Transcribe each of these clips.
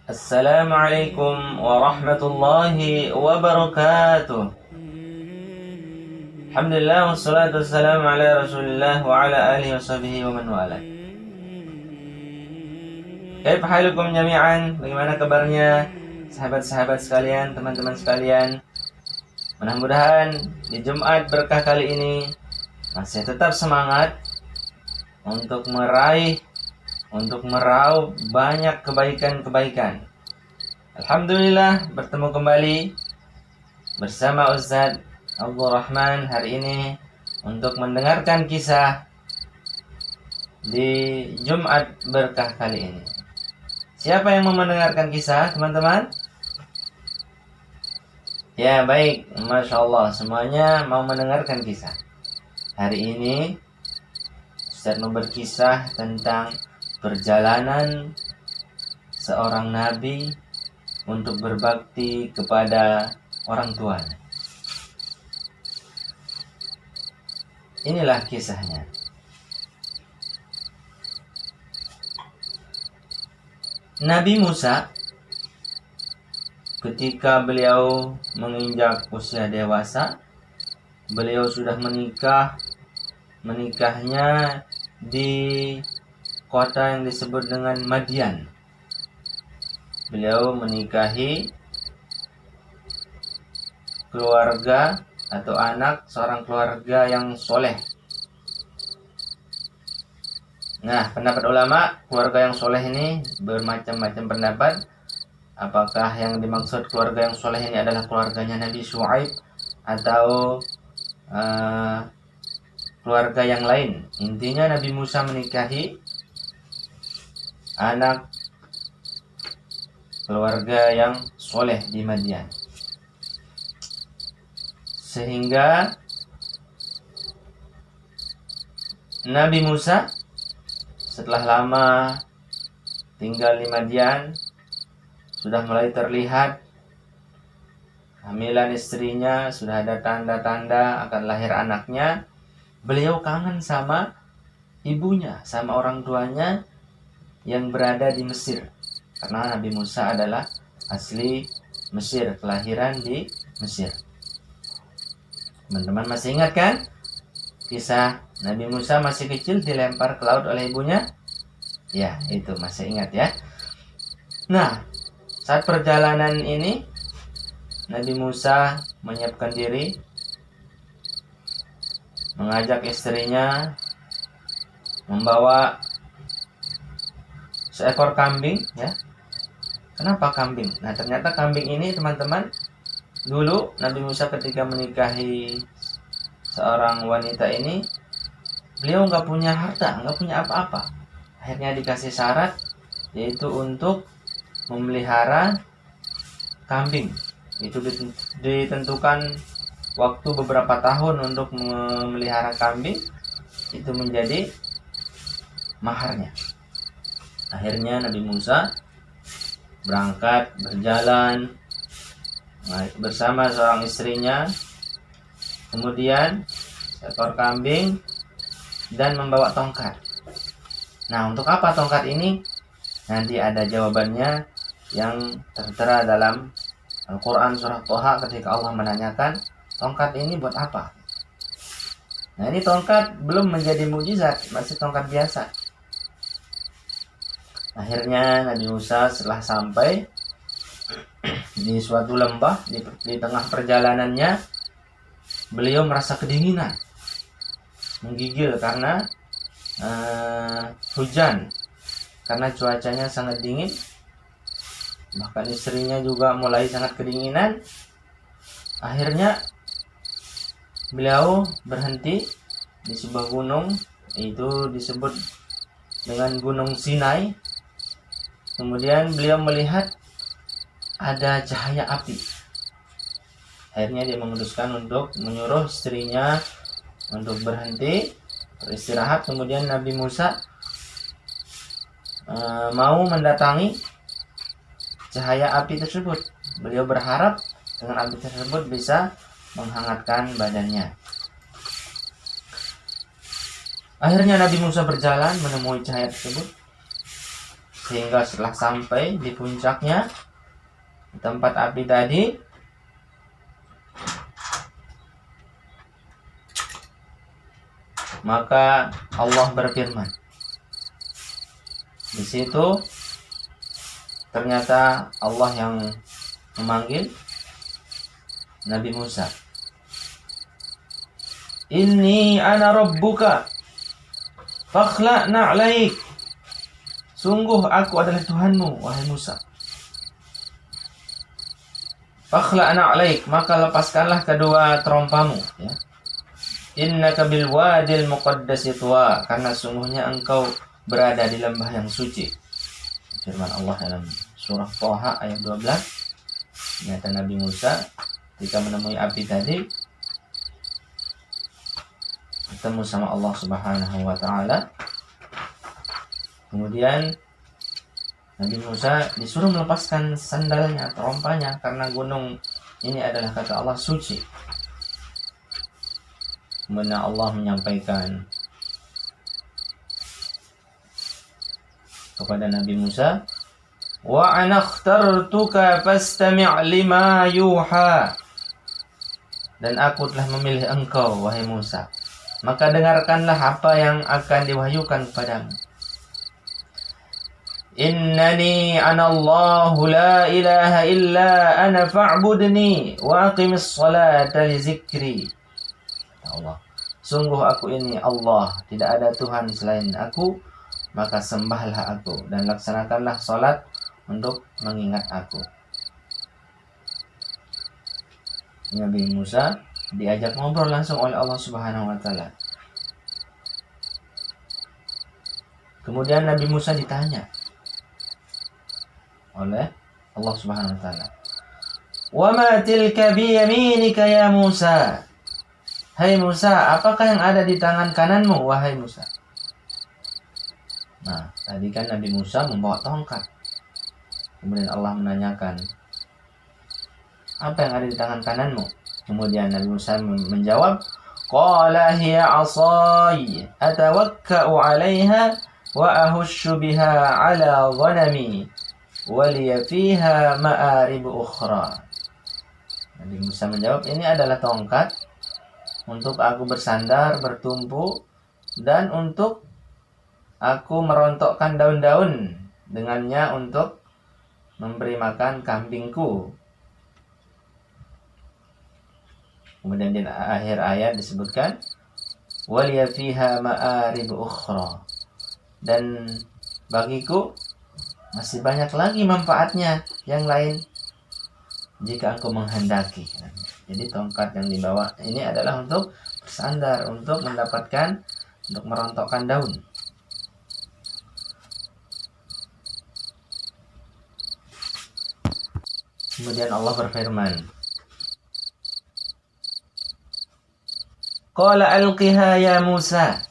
Assalamualaikum warahmatullahi wabarakatuh. Alhamdulillah wassalatu wassalamu ala Rasulillah wa ala alihi washabihi wa man wala. Kaif halukum jami'an? Bagaimana kabarnya sahabat-sahabat sekalian, teman-teman sekalian? Mudah-mudahan di Jumat berkah kali ini masih tetap semangat untuk meraup banyak kebaikan-kebaikan. Alhamdulillah bertemu kembali bersama Ustaz Abdul Rahman hari ini untuk mendengarkan kisah di Jumat berkah kali ini. Siapa yang mau mendengarkan kisah, teman-teman? Ya, baik. Masya Allah, semuanya mau mendengarkan kisah. Hari ini Ustaz mau berkisah tentang perjalanan seorang nabi untuk berbakti kepada orang tuanya. Inilah kisahnya. Nabi Musa ketika beliau menginjak usia dewasa, beliau sudah menikah. Menikahnya di kota yang disebut dengan Madian. Beliau menikahi keluarga atau anak seorang keluarga yang soleh. Nah, pendapat ulama, keluarga yang soleh ini bermacam-macam pendapat. Apakah yang dimaksud keluarga yang soleh ini adalah keluarganya Nabi Syuaib atau keluarga yang lain? Intinya Nabi Musa menikahi anak keluarga yang soleh di Madian, sehingga Nabi Musa setelah lama tinggal di Madian sudah mulai terlihat kehamilan istrinya, sudah ada tanda-tanda akan lahir anaknya. Beliau kangen sama ibunya, sama orang tuanya yang berada di Mesir. Karena Nabi Musa adalah asli Mesir, kelahiran di Mesir. Teman-teman masih ingat kan? Kisah Nabi Musa masih kecil dilempar ke laut oleh ibunya? Ya, itu masih ingat ya. Nah, saat perjalanan ini Nabi Musa menyiapkan diri, mengajak istrinya, membawa seekor kambing ya. Kenapa kambing? Nah, ternyata kambing ini, teman-teman, dulu Nabi Musa ketika menikahi seorang wanita ini, beliau nggak punya harta, nggak punya apa-apa. Akhirnya dikasih syarat, yaitu untuk memelihara kambing. Itu ditentukan waktu beberapa tahun untuk memelihara kambing, itu menjadi maharnya. Akhirnya Nabi Musa berangkat berjalan bersama seorang istrinya, kemudian seekor kambing, dan membawa tongkat. Nah, untuk apa tongkat ini? Nanti ada jawabannya yang tertera dalam Al-Quran surah Toha ketika Allah menanyakan, tongkat ini buat apa? Nah, ini tongkat belum menjadi mukjizat, masih tongkat biasa. Akhirnya Nabi Musa setelah sampai di suatu lembah, di tengah perjalanannya beliau merasa kedinginan, menggigil karena hujan, karena cuacanya sangat dingin. Bahkan istrinya juga mulai sangat kedinginan. Akhirnya beliau berhenti di sebuah gunung, itu disebut dengan Gunung Sinai. Kemudian beliau melihat ada cahaya api. Akhirnya dia memutuskan untuk menyuruh istrinya untuk berhenti, beristirahat. Kemudian Nabi Musa mau mendatangi cahaya api tersebut. Beliau berharap dengan api tersebut bisa menghangatkan badannya. Akhirnya Nabi Musa berjalan menemui cahaya tersebut. sehingga setelah sampai di puncaknya di tempat api tadi, maka Allah berfirman. Di situ ternyata Allah yang memanggil Nabi Musa. Inni ana rabbuka fakhla'na 'alaik. Sungguh aku adalah Tuhanmu, wahai Musa. Fakhla'na 'alaik, maka lepaskanlah kedua terompamu, ya. Innaka bil wadil muqaddasi tuwa, karena sungguhnya engkau berada di lembah yang suci. Firman Allah dalam surah Thaha ayat 12. Ternyata Nabi Musa ketika menemui api tadi ketemu sama Allah Subhanahu wa taala. Kemudian Nabi Musa disuruh melepaskan sandalnya, terompanya, karena gunung ini adalah kata Allah suci. Kemudian Allah menyampaikan kepada Nabi Musa, wa ana akhtartuka fastami' lima yuha. Dan aku telah memilih engkau, wahai Musa, maka dengarkanlah apa yang akan diwahyukan kepadamu. Innani ana Allahu la ilaha illa ana fa'budni wa aqimis salata li zikri. Allah, sungguh aku ini Allah, tidak ada Tuhan selain aku, maka sembahlah aku dan laksanakanlah salat untuk mengingat aku. Nabi Musa diajak ngobrol langsung oleh Allah Subhanahu wa taala. Kemudian Nabi Musa ditanya oleh Allah Subhanahu wa taala, "Wa ma tilka bi yaminika ya Musa?" Hai Musa, apakah yang ada di tangan kananmu, wahai Musa? Nah, tadi kan Nabi Musa membawa tongkat. Kemudian Allah menanyakan, apa yang ada di tangan kananmu? Kemudian Nabi Musa menjawab, qala hiya 'asai atawakka'u 'alaiha wa ahussu biha 'ala ghanami wa liya fiha ma'arib ukhra. Nabi Musa menjawab, ini adalah tongkat untuk aku bersandar, bertumpu, dan untuk aku merontokkan daun-daun dengannya untuk memberi makan kambingku. Kemudian di akhir ayat disebutkan waliya fiha ma'arib ukhra, dan bagiku masih banyak lagi manfaatnya yang lain jika engkau menghendaki. Jadi tongkat yang dibawa ini adalah untuk bersandar, untuk mendapatkan, untuk merontokkan daun. Kemudian Allah berfirman, qala alqiha ya Musa.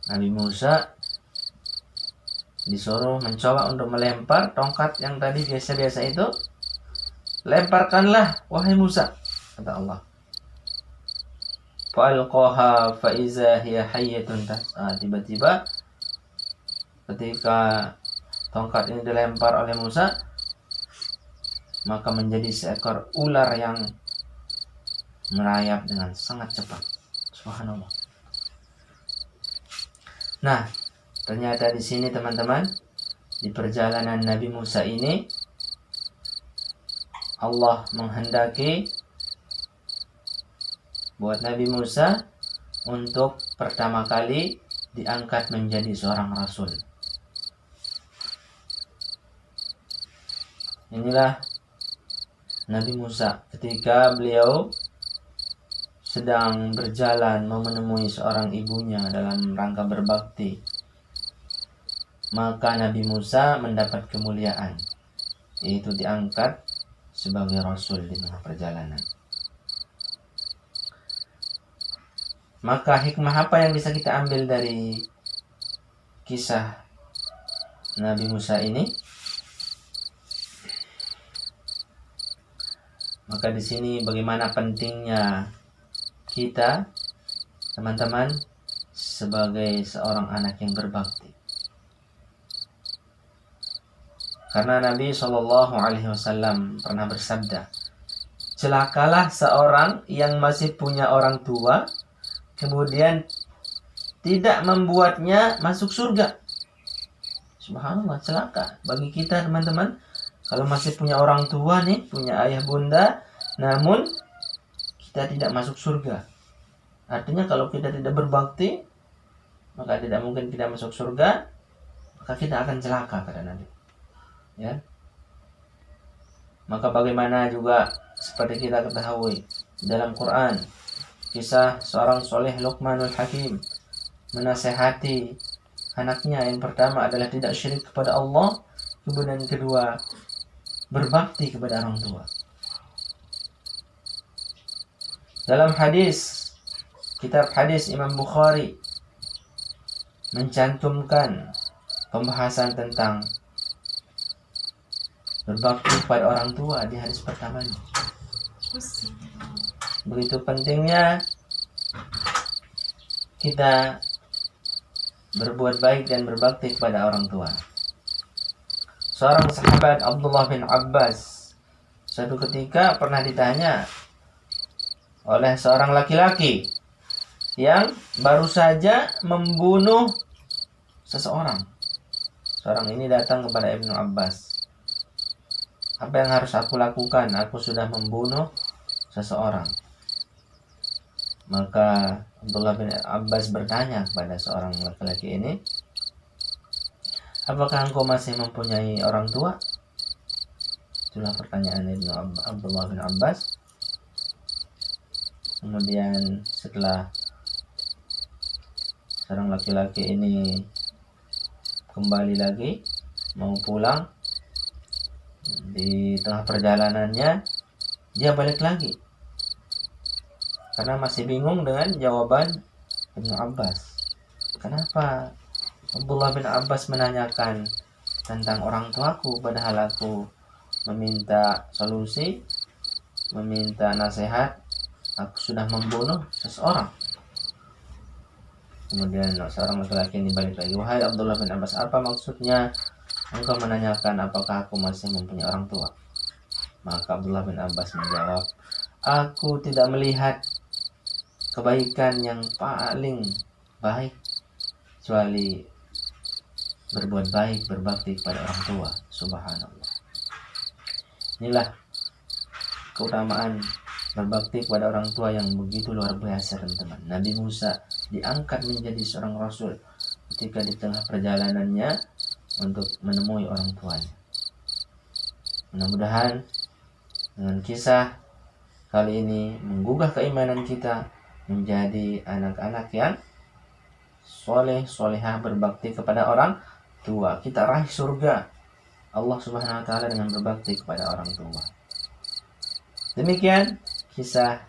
Nabi Musa disuruh mencoba untuk melempar tongkat yang tadi biasa-biasa itu. Lemparkanlah, wahai Musa, kata Allah. Fa'alqaha fa'iza hiya hayyatun tas'a. Tiba-tiba ketika tongkat ini dilempar oleh Musa, maka menjadi seekor ular yang merayap dengan sangat cepat. Subhanallah. Nah, ternyata di sini teman-teman, di perjalanan Nabi Musa ini, Allah menghendaki buat Nabi Musa untuk pertama kali diangkat menjadi seorang rasul. Inilah Nabi Musa ketika beliau sedang berjalan mau menemui seorang ibunya dalam rangka berbakti. Maka Nabi Musa mendapat kemuliaan, yaitu diangkat sebagai rasul di tengah perjalanan. Maka hikmah apa yang bisa kita ambil dari kisah Nabi Musa ini? Maka di sini bagaimana pentingnya kita, teman-teman, sebagai seorang anak yang berbakti. Karena Nabi Shallallahu Alaihi Wasallam pernah bersabda, celakalah seorang yang masih punya orang tua, kemudian tidak membuatnya masuk surga. Subhanallah, celaka bagi kita teman-teman. Kalau masih punya orang tua nih, punya ayah bunda, namun kita tidak masuk surga. Artinya kalau kita tidak berbakti, maka tidak mungkin kita masuk surga, maka kita akan celaka, kata Nabi. Ya. Maka bagaimana juga seperti kita ketahui dalam Quran, kisah seorang soleh Luqmanul Hakim menasehati anaknya. Yang pertama adalah tidak syirik kepada Allah, kemudian yang kedua berbakti kepada orang tua. Dalam hadis, kitab hadis Imam Bukhari mencantumkan pembahasan tentang berbakti kepada orang tua di hadis pertamanya. Begitu pentingnya kita berbuat baik dan berbakti kepada orang tua. Seorang sahabat Abdullah bin Abbas suatu ketika pernah ditanya oleh seorang laki-laki yang baru saja membunuh seseorang. Seorang ini datang kepada Ibnu Abbas, apa yang harus aku lakukan? Aku sudah membunuh seseorang. Maka Abdullah bin Abbas bertanya kepada seorang laki-laki ini, apakah engkau masih mempunyai orang tua? Itulah pertanyaan Abdullah bin Abbas. Kemudian setelah seorang laki-laki ini kembali lagi mau pulang, di tengah perjalanannya dia balik lagi karena masih bingung dengan jawaban Ibnu Abbas. Kenapa Abdullah bin Abbas menanyakan tentang orang tuaku padahal aku meminta solusi, meminta nasihat, aku sudah membunuh seseorang. Kemudian seorang laki-laki ini balik lagi, wahai Abdullah bin Abbas, apa maksudnya engkau menanyakan apakah aku masih mempunyai orang tua? Maka Abdullah bin Abbas menjawab, aku tidak melihat kebaikan yang paling baik kecuali berbuat baik, berbakti kepada orang tua. Subhanallah. Inilah keutamaan berbakti kepada orang tua yang begitu luar biasa, teman-teman. Nabi Musa diangkat menjadi seorang rasul ketika di tengah perjalanannya untuk menemui orang tuanya. Mudah-mudahan dengan kisah kali ini menggugah keimanan kita menjadi anak-anak yang soleh, solehah, berbakti kepada orang tua. Kita raih surga Allah Subhanahu wa taala dengan berbakti kepada orang tua. Demikian kisah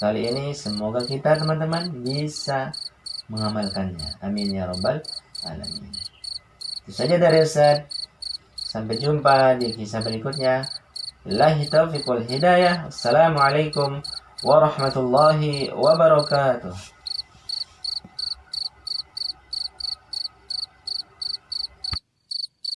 kali ini, semoga kita teman-teman bisa mengamalkannya. Amin ya rabbal alamin. Itu saja dari Ustaz. Sampai jumpa di kisah berikutnya. Billahi taufiq wal hidayah. Assalamualaikum warahmatullahi wabarakatuh.